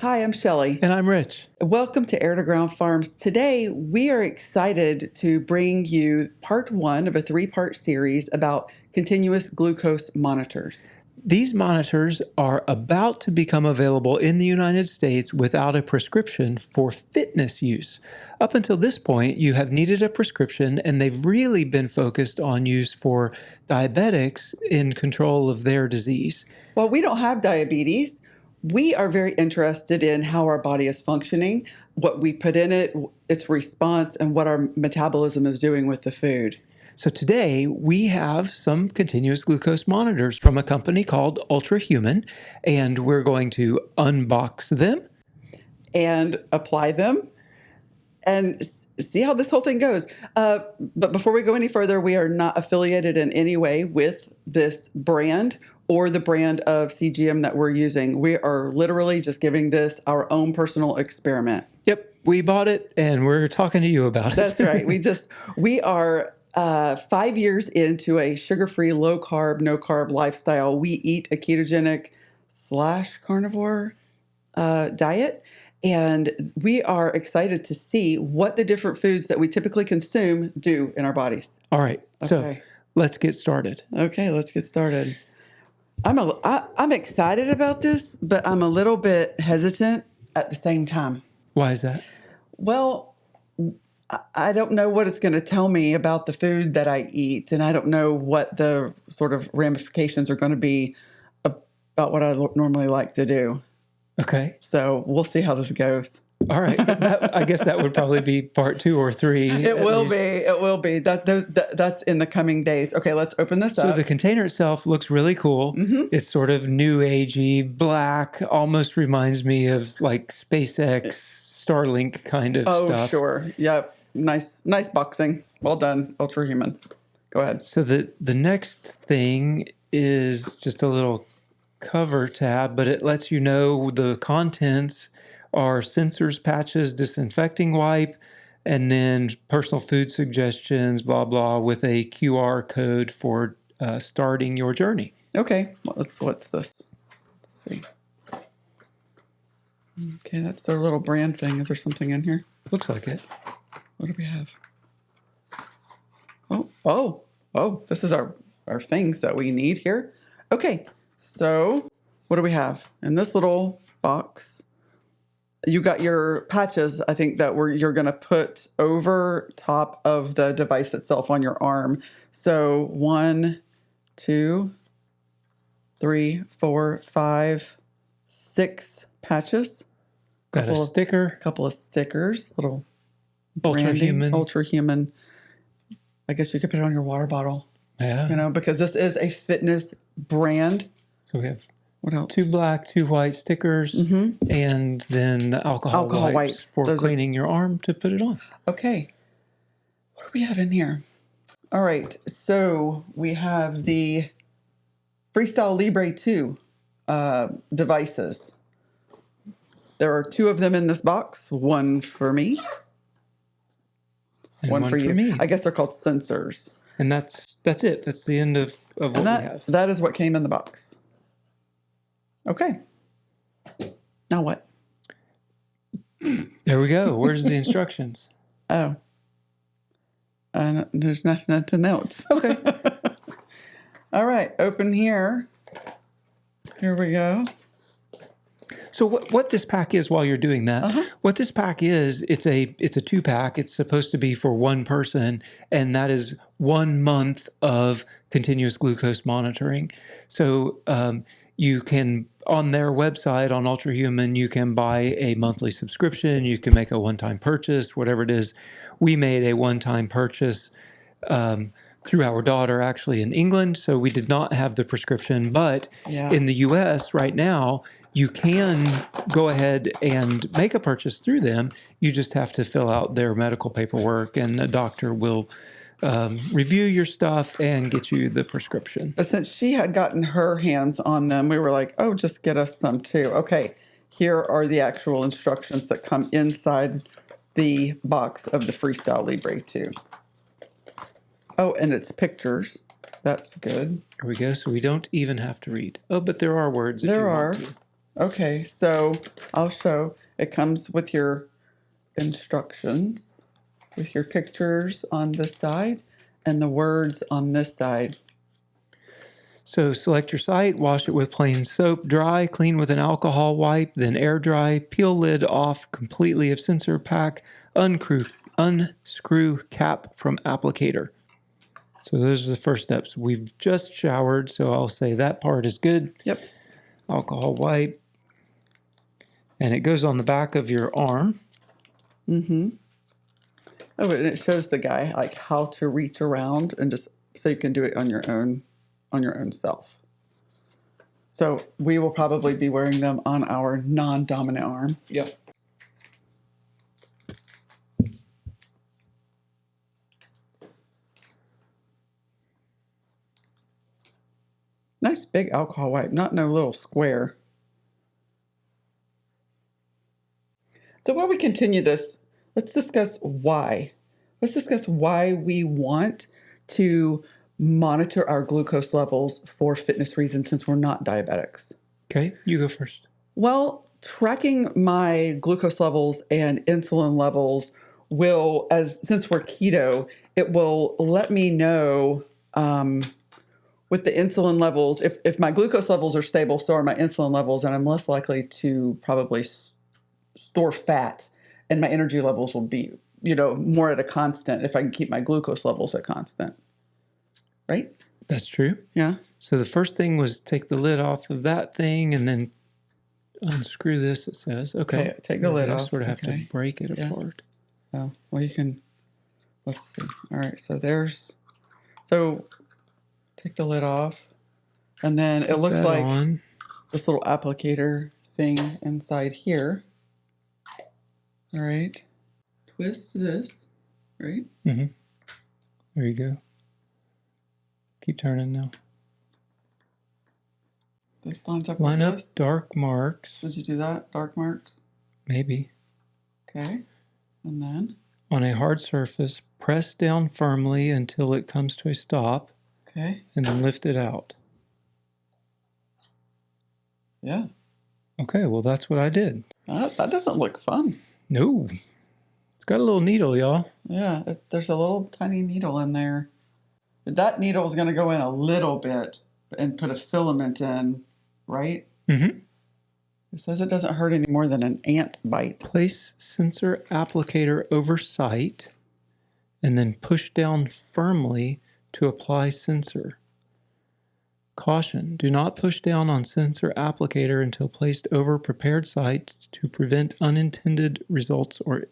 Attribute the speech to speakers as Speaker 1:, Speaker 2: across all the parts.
Speaker 1: Hi, I'm Shelley.
Speaker 2: And I'm Rich.
Speaker 1: Welcome to Air to Ground Farms. Today, we are excited to bring you part one of a three-part series about continuous glucose monitors.
Speaker 2: These monitors are about to become available in the United States without a prescription for fitness use. Up until this point, you have needed a prescription, and they've really been focused on use for diabetics in control of their disease.
Speaker 1: Well, we don't have diabetes. We are very interested in how our body is functioning, what we put in it, its response, and what our metabolism is doing with the food.
Speaker 2: So today we have some continuous glucose monitors from a company called Ultrahuman, and we're going to unbox them
Speaker 1: and apply them and see how this whole thing goes. But before we go any further, we are not affiliated in any way with this brand or the brand of CGM that we're using. We are literally just giving this our own personal experiment.
Speaker 2: Yep, we bought it and we're talking to you about it.
Speaker 1: That's right. We are 5 years into a sugar-free, low-carb, no-carb lifestyle. We eat a ketogenic / carnivore diet. And we are excited to see what the different foods that we typically consume do in our bodies.
Speaker 2: All right. So let's get started.
Speaker 1: Okay, let's get started. I'm excited about this, but I'm a little bit hesitant at the same time.
Speaker 2: Why is that?
Speaker 1: Well, I don't know what it's going to tell me about the food that I eat, and I don't know what the sort of ramifications are going to be about what I normally like to do.
Speaker 2: Okay.
Speaker 1: So we'll see how this goes.
Speaker 2: All right. I guess that would probably be part 2 or 3.
Speaker 1: It will be. It will be. That's in the coming days. Okay, let's open this up.
Speaker 2: So the container itself looks really cool. Mm-hmm. It's sort of new agey, black, almost reminds me of like SpaceX, Starlink kind of stuff.
Speaker 1: Oh, sure. Yep. Nice boxing. Well done, Ultrahuman. Go ahead.
Speaker 2: So the next thing is just a little cover tab, but it lets you know the contents are sensors, patches, disinfecting wipe, and then personal food suggestions, blah, blah, with a QR code for starting your journey.
Speaker 1: Okay. What's this? Let's see. Okay, that's their little brand thing. Is there something in here?
Speaker 2: Looks like it.
Speaker 1: What do we have? Oh, this is our things that we need here. Okay, so what do we have? In this little box, you got your patches, I think, that you're going to put over top of the device itself on your arm. So 1, 2, 3, 4, 5, 6 patches.
Speaker 2: Got a sticker.
Speaker 1: Couple of stickers, little
Speaker 2: Ultrahuman.
Speaker 1: I guess you could put it on your water bottle.
Speaker 2: Yeah.
Speaker 1: Because this is a fitness brand.
Speaker 2: So we have
Speaker 1: what else?
Speaker 2: 2 black, 2 white stickers, and then alcohol wipes for cleaning your arm to put it on.
Speaker 1: Okay. What do we have in here? All right. So we have the Freestyle Libre 2 devices. There are 2 of them in this box. One for me.
Speaker 2: And
Speaker 1: one for you.
Speaker 2: Me.
Speaker 1: I guess they're called sensors.
Speaker 2: And that's it. That's the end of what we have.
Speaker 1: That is what came in the box. Okay. Now what?
Speaker 2: There we go. Where's the instructions?
Speaker 1: Oh. There's nothing else.
Speaker 2: Okay.
Speaker 1: All right. Open here. Here we go.
Speaker 2: So what this pack is, while you're doing that, what this pack is, it's a 2-pack. It's supposed to be for one person, and that is 1 month of continuous glucose monitoring. So you can, on their website, on Ultrahuman, you can buy a monthly subscription. You can make a one-time purchase, whatever it is. We made a one-time purchase through our daughter, actually, in England. So we did not have the prescription. But in the U.S. right now, you can go ahead and make a purchase through them. You just have to fill out their medical paperwork, and a doctor will review your stuff and get you the prescription.
Speaker 1: But since she had gotten her hands on them, we were like, oh, just get us some too. Okay, here are the actual instructions that come inside the box of the Freestyle Libre 2. Oh, and it's pictures. That's good.
Speaker 2: There we go. So we don't even have to read. Oh, but there are words.
Speaker 1: There are. Okay, so I'll show. It comes with your instructions, with your pictures on this side and the words on this side.
Speaker 2: So select your site, wash it with plain soap, dry, clean with an alcohol wipe, then air dry, peel lid off completely of sensor pack, unscrew cap from applicator. So those are the first steps. We've just showered, so I'll say that part is good.
Speaker 1: Yep.
Speaker 2: Alcohol wipe. And it goes on the back of your arm.
Speaker 1: Mm-hmm. Oh, and it shows the guy like how to reach around and just so you can do it on your own self. So we will probably be wearing them on our non-dominant arm.
Speaker 2: Yep.
Speaker 1: Nice big alcohol wipe, not no little square. So while we continue this, let's discuss why. Let's discuss why we want to monitor our glucose levels for fitness reasons since we're not diabetics.
Speaker 2: Okay, you go first.
Speaker 1: Well, tracking my glucose levels and insulin levels will, since we're keto, it will let me know with the insulin levels, if my glucose levels are stable, so are my insulin levels, and I'm less likely to probably store fat, and my energy levels will be, more at a constant if I can keep my glucose levels at constant. Right?
Speaker 2: That's true.
Speaker 1: Yeah.
Speaker 2: So the first thing was take the lid off of that thing and then unscrew this, it says. Okay.
Speaker 1: Take the lid
Speaker 2: I
Speaker 1: off.
Speaker 2: sort of have
Speaker 1: Okay.
Speaker 2: to break it apart.
Speaker 1: Oh, well, you can, let's see. All right, so take the lid off, and then it looks like this little applicator thing inside here. All right. Twist this, right?
Speaker 2: Mm-hmm. There you go. Keep turning now.
Speaker 1: This lines up
Speaker 2: Line
Speaker 1: with
Speaker 2: up
Speaker 1: this.
Speaker 2: dark marks.
Speaker 1: Did you do that? Dark marks?
Speaker 2: Maybe.
Speaker 1: Okay. And then?
Speaker 2: On a hard surface, press down firmly until it comes to a stop.
Speaker 1: Okay.
Speaker 2: And then lift it out.
Speaker 1: Yeah.
Speaker 2: Okay, well, that's what I did.
Speaker 1: That doesn't look fun.
Speaker 2: No. It's got a little needle, y'all.
Speaker 1: Yeah, there's a little tiny needle in there. That needle is going to go in a little bit and put a filament in, right?
Speaker 2: Mm-hmm.
Speaker 1: It says it doesn't hurt any more than an ant bite.
Speaker 2: Place sensor applicator over site and then push down firmly to apply sensor. Caution, do not push down on sensor applicator until placed over prepared site to prevent unintended results or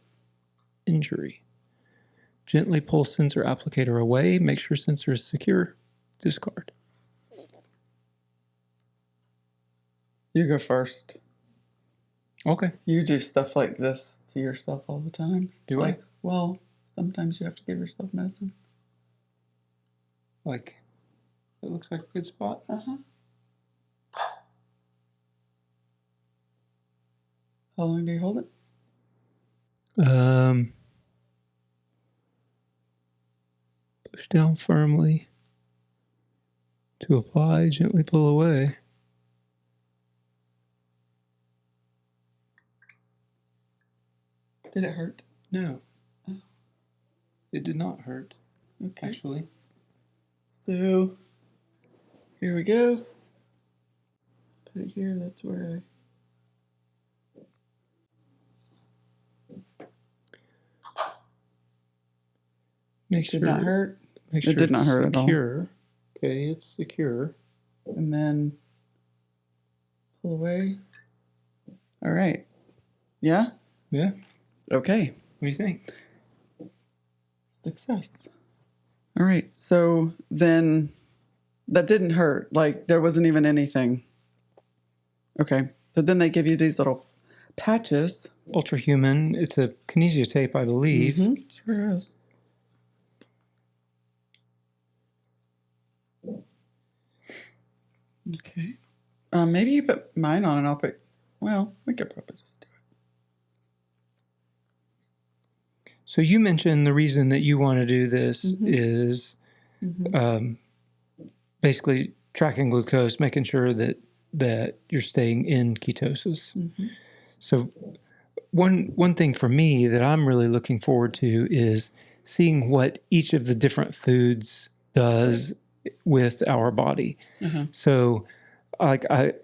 Speaker 2: injury. Gently pull sensor applicator away. Make sure sensor is secure. Discard.
Speaker 1: You go first.
Speaker 2: Okay.
Speaker 1: You do stuff like this to yourself all the time.
Speaker 2: Do I?
Speaker 1: Well, sometimes you have to give yourself medicine.
Speaker 2: Like, it looks like a good spot.
Speaker 1: Uh-huh. How long do you hold it?
Speaker 2: Push down firmly to apply, gently pull away.
Speaker 1: Did it hurt?
Speaker 2: No.
Speaker 1: Oh.
Speaker 2: It did not hurt,
Speaker 1: Okay.
Speaker 2: actually.
Speaker 1: So, here we go. Put it here, that's where
Speaker 2: Make
Speaker 1: it
Speaker 2: sure
Speaker 1: did not hurt.
Speaker 2: Make sure
Speaker 1: It did not
Speaker 2: it's
Speaker 1: hurt at all.
Speaker 2: secure. Okay, it's secure.
Speaker 1: And then pull away. All right. Yeah?
Speaker 2: Yeah.
Speaker 1: Okay.
Speaker 2: What do you think?
Speaker 1: Success. All right. So then that didn't hurt. Like there wasn't even anything. Okay. But then they give you these little patches.
Speaker 2: Ultrahuman. It's a kinesio tape, I believe.
Speaker 1: Mm-hmm. Sure is. Okay. Maybe you put mine on and I'll put, well, we could probably just do it.
Speaker 2: So you mentioned the reason that you want to do this is basically tracking glucose, making sure that that you're staying in ketosis. So one thing for me that I'm really looking forward to is seeing what each of the different foods does with our body. So like I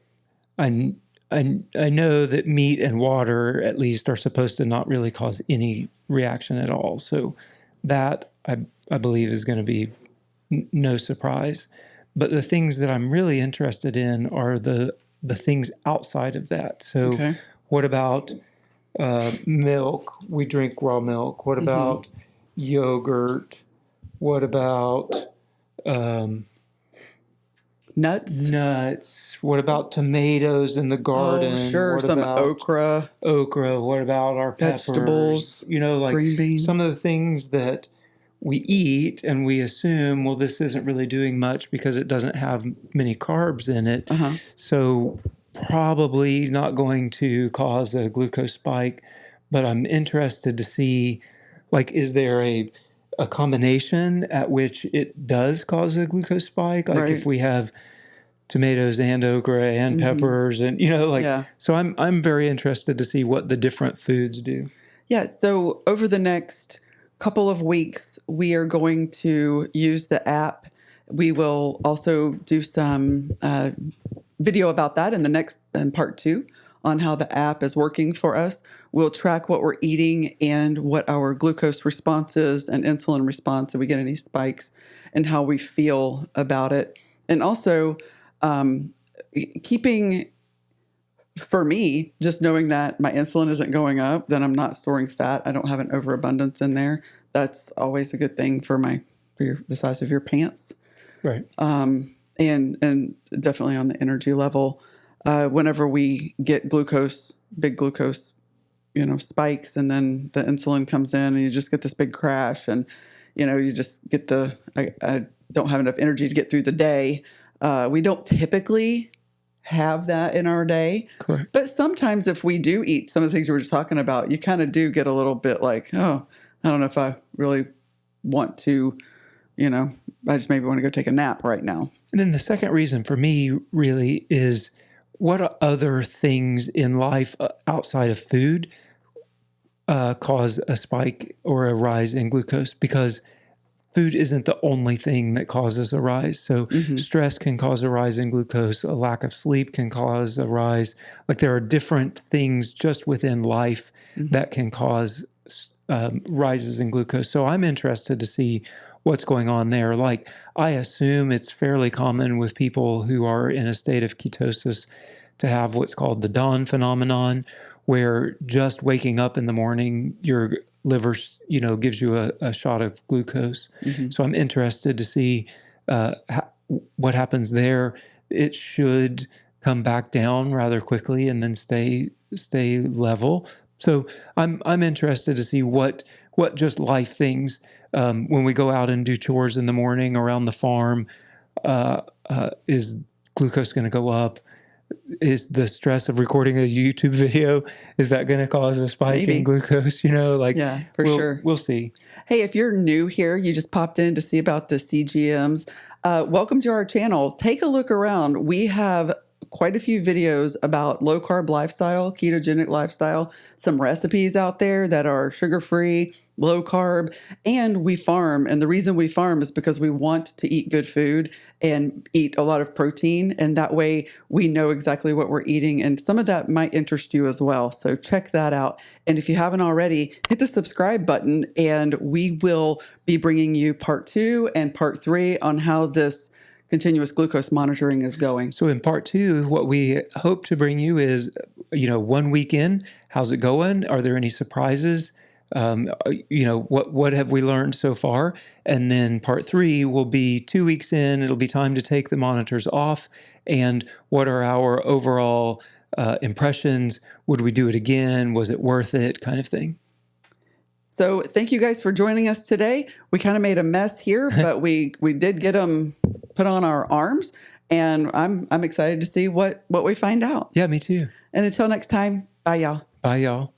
Speaker 2: know that meat and water at least are supposed to not really cause any reaction at all. So that I believe is going to be no surprise. But the things that I'm really interested in are the things outside of that. So what about milk? We drink raw milk. What about yogurt? What about nuts? What about tomatoes in the garden?
Speaker 1: Oh, sure.
Speaker 2: What
Speaker 1: Some
Speaker 2: about
Speaker 1: okra.
Speaker 2: What about our
Speaker 1: vegetables,
Speaker 2: peppers? Like
Speaker 1: green beans.
Speaker 2: some of the things that we eat and we assume, well, this isn't really doing much because it doesn't have many carbs in it. So probably not going to cause a glucose spike, but I'm interested to see, like, is there a combination at which it does cause a glucose spike? Like if we have tomatoes and okra and peppers and, so I'm very interested to see what the different foods do.
Speaker 1: Yeah. So over the next couple of weeks, we are going to use the app. We will also do some video about that in part 2 on how the app is working for us. We'll track what we're eating and what our glucose response is and insulin response, if we get any spikes, and how we feel about it. And also keeping, for me, just knowing that my insulin isn't going up, that I'm not storing fat, I don't have an overabundance in there. That's always a good thing for the size of your pants.
Speaker 2: Right.
Speaker 1: And definitely on the energy level. Whenever we get big glucose, spikes, and then the insulin comes in and you just get this big crash, and, you just get I don't have enough energy to get through the day. We don't typically have that in our day.
Speaker 2: Correct.
Speaker 1: But sometimes if we do eat some of the things we were just talking about, you kind of do get a little bit like, oh, I don't know if I really want to, I just maybe want to go take a nap right now.
Speaker 2: And then the second reason for me really is, what other things in life outside of food cause a spike or a rise in glucose? Because food isn't the only thing that causes a rise. So stress can cause a rise in glucose. A lack of sleep can cause a rise. Like there are different things just within life that can cause rises in glucose. So I'm interested to see what's going on there. Like I assume it's fairly common with people who are in a state of ketosis to have what's called the dawn phenomenon, where just waking up in the morning, your liver, gives you a shot of glucose. So I'm interested to see what happens there. It should come back down rather quickly and then stay level. So I'm interested to see what just life things, when we go out and do chores in the morning around the farm, is glucose going to go up? Is the stress of recording a YouTube video, is that going to cause a spike in glucose?
Speaker 1: Yeah, sure.
Speaker 2: We'll see.
Speaker 1: Hey, if you're new here, you just popped in to see about the CGMs, welcome to our channel. Take a look around. We have quite a few videos about low carb lifestyle, ketogenic lifestyle, some recipes out there that are sugar-free, low carb, and we farm. And the reason we farm is because we want to eat good food and eat a lot of protein. And that way we know exactly what we're eating. And some of that might interest you as well. So check that out. And if you haven't already, hit the subscribe button and we will be bringing you part 2 and part 3 on how this continuous glucose monitoring is going.
Speaker 2: So in part 2, what we hope to bring you is, 1 week in, how's it going? Are there any surprises? What have we learned so far? And then part 3 will be 2 weeks in. It'll be time to take the monitors off. And what are our overall impressions? Would we do it again? Was it worth it? Kind of thing.
Speaker 1: So thank you guys for joining us today. We kind of made a mess here, but we did get them put on our arms, and I'm excited to see what we find out.
Speaker 2: Yeah, me too.
Speaker 1: And until next time, bye y'all.
Speaker 2: Bye y'all.